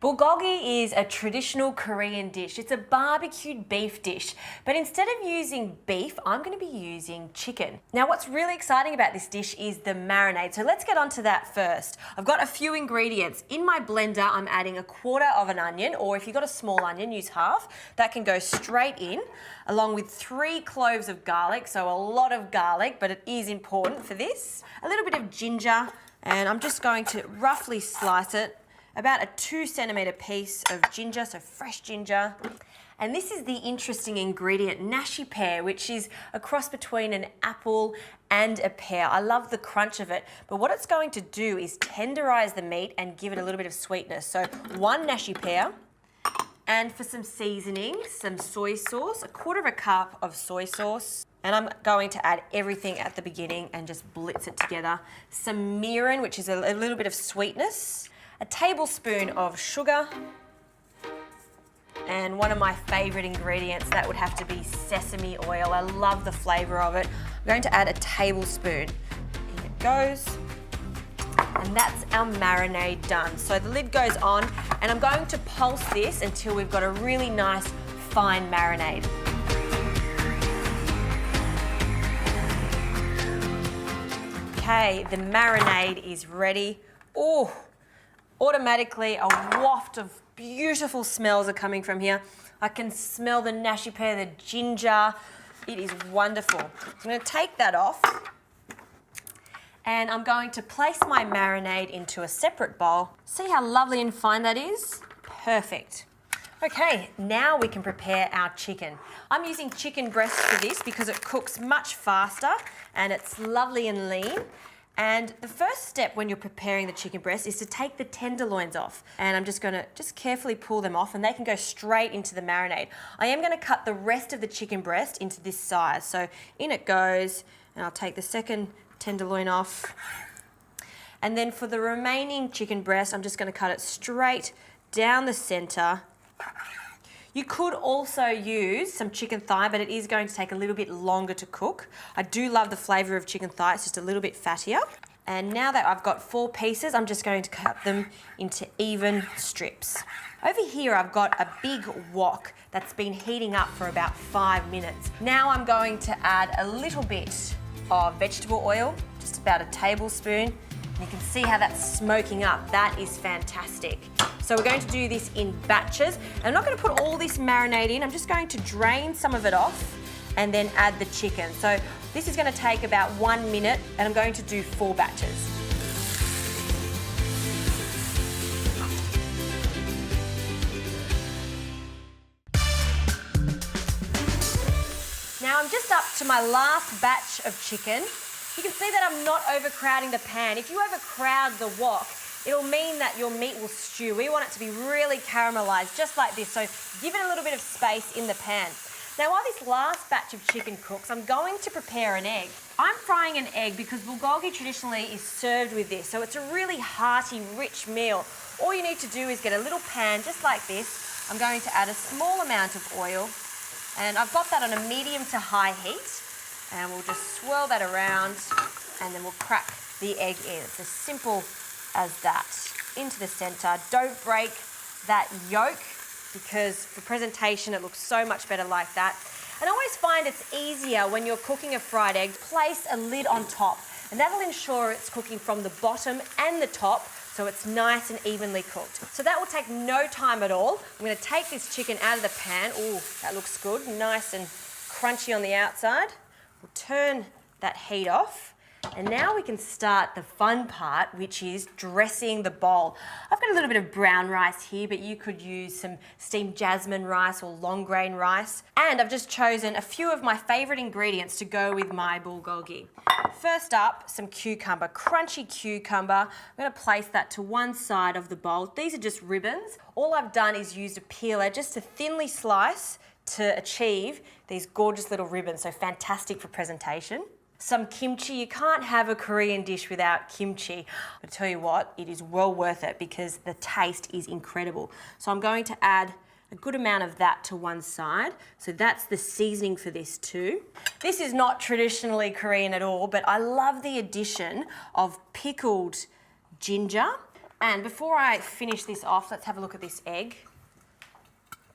Bulgogi is a traditional Korean dish. It's a barbecued beef dish, but instead of using beef, I'm going to be using chicken. Now, what's really exciting about this dish is the marinade. So let's get onto that first. I've got a few ingredients. In my blender, I'm adding 1/4 of an onion, or if you've got a small onion, use half. That can go straight in, along with 3 cloves of garlic. So a lot of garlic, but it is important for this. A little bit of ginger, and I'm just going to roughly slice it. About a 2 centimetre piece of ginger, so fresh ginger. And this is the interesting ingredient, nashi pear, which is a cross between an apple and a pear. I love the crunch of it, but what it's going to do is tenderize the meat and give it a little bit of sweetness. So 1 nashi pear, and for some seasoning, some soy sauce, 1/4 cup of soy sauce. And I'm going to add everything at the beginning and just blitz it together. Some mirin, which is a little bit of sweetness. A tablespoon of sugar, and one of my favourite ingredients, that would have to be sesame oil. I love the flavour of it. I'm going to add a tablespoon. In it goes. And that's our marinade done. So the lid goes on, and I'm going to pulse this until we've got a really nice fine marinade. Okay, the marinade is ready. Oh! Automatically, a waft of beautiful smells are coming from here. I can smell the nashi pear, the ginger. It is wonderful. I'm going to take that off, and I'm going to place my marinade into a separate bowl. See how lovely and fine that is? Perfect. Okay, now we can prepare our chicken. I'm using chicken breast for this because it cooks much faster and it's lovely and lean. And the first step when you're preparing the chicken breast is to take the tenderloins off. And I'm just going to carefully pull them off, and they can go straight into the marinade. I am going to cut the rest of the chicken breast into this size. So in it goes, and I'll take the second tenderloin off. And then for the remaining chicken breast, I'm just going to cut it straight down the center. You could also use some chicken thigh, but it is going to take a little bit longer to cook. I do love the flavour of chicken thigh, it's just a little bit fattier. And now that I've got 4 pieces, I'm just going to cut them into even strips. Over here, I've got a big wok that's been heating up for about 5 minutes. Now I'm going to add a little bit of vegetable oil, just about a tablespoon. You can see how that's smoking up. That is fantastic. So we're going to do this in batches. And I'm not going to put all this marinade in. I'm just going to drain some of it off and then add the chicken. So this is going to take about 1 minute, and I'm going to do 4 batches. Now I'm just up to my last batch of chicken. You can see that I'm not overcrowding the pan. If you overcrowd the wok, it'll mean that your meat will stew. We want it to be really caramelised, just like this. So give it a little bit of space in the pan. Now, while this last batch of chicken cooks, I'm going to prepare an egg. I'm frying an egg because bulgogi traditionally is served with this. So it's a really hearty, rich meal. All you need to do is get a little pan just like this. I'm going to add a small amount of oil, and I've got that on a medium to high heat. And we'll just swirl that around, and then we'll crack the egg in. It's as simple as that. Into the centre. Don't break that yolk, because for presentation it looks so much better like that. And I always find it's easier when you're cooking a fried egg, place a lid on top, and that'll ensure it's cooking from the bottom and the top, so it's nice and evenly cooked. So that will take no time at all. I'm going to take this chicken out of the pan. Ooh, that looks good. Nice and crunchy on the outside. We'll turn that heat off, and now we can start the fun part, which is dressing the bowl. I've got a little bit of brown rice here, but you could use some steamed jasmine rice or long grain rice. And I've just chosen a few of my favourite ingredients to go with my bulgogi. First up, some cucumber, crunchy cucumber. I'm going to place that to one side of the bowl. These are just ribbons. All I've done is used a peeler just to thinly slice to achieve these gorgeous little ribbons, so fantastic for presentation. Some kimchi. You can't have a Korean dish without kimchi. I tell you what, it is well worth it because the taste is incredible. So I'm going to add a good amount of that to one side. So that's the seasoning for this too. This is not traditionally Korean at all, but I love the addition of pickled ginger And before I finish this off, let's have a look at this egg.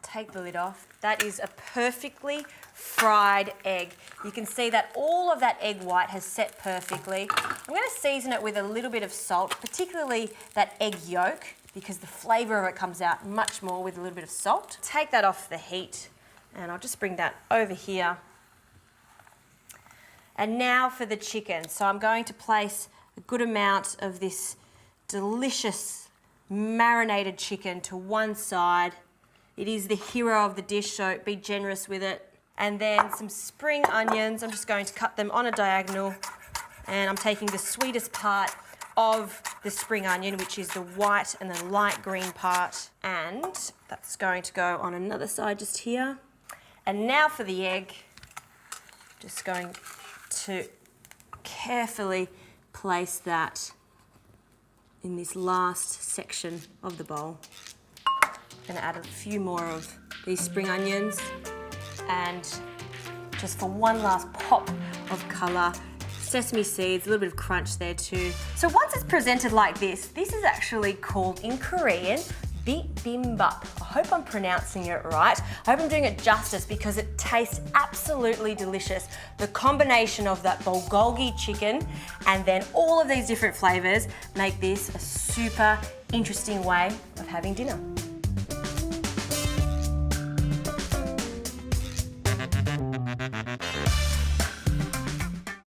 Take the lid off. That is a perfectly fried egg. You can see that all of that egg white has set perfectly. I'm going to season it with a little bit of salt, particularly that egg yolk, because the flavour of it comes out much more with a little bit of salt. Take that off the heat, and I'll just bring that over here. And now for the chicken. So I'm going to place a good amount of this delicious marinated chicken to one side. It is the hero of the dish, so be generous with it. And then some spring onions. I'm just going to cut them on a diagonal. And I'm taking the sweetest part of the spring onion, which is the white and the light green part. And that's going to go on another side just here. And now for the egg. Just going to carefully place that in this last section of the bowl. I'm going to add a few more of these spring onions, and just for one last pop of colour, sesame seeds, a little bit of crunch there too. So once it's presented like this is actually called in Korean Bibimbap. I hope I'm pronouncing it right. I hope I'm doing it justice because it tastes absolutely delicious. The combination of that bulgogi chicken and then all of these different flavours make this a super interesting way of having dinner.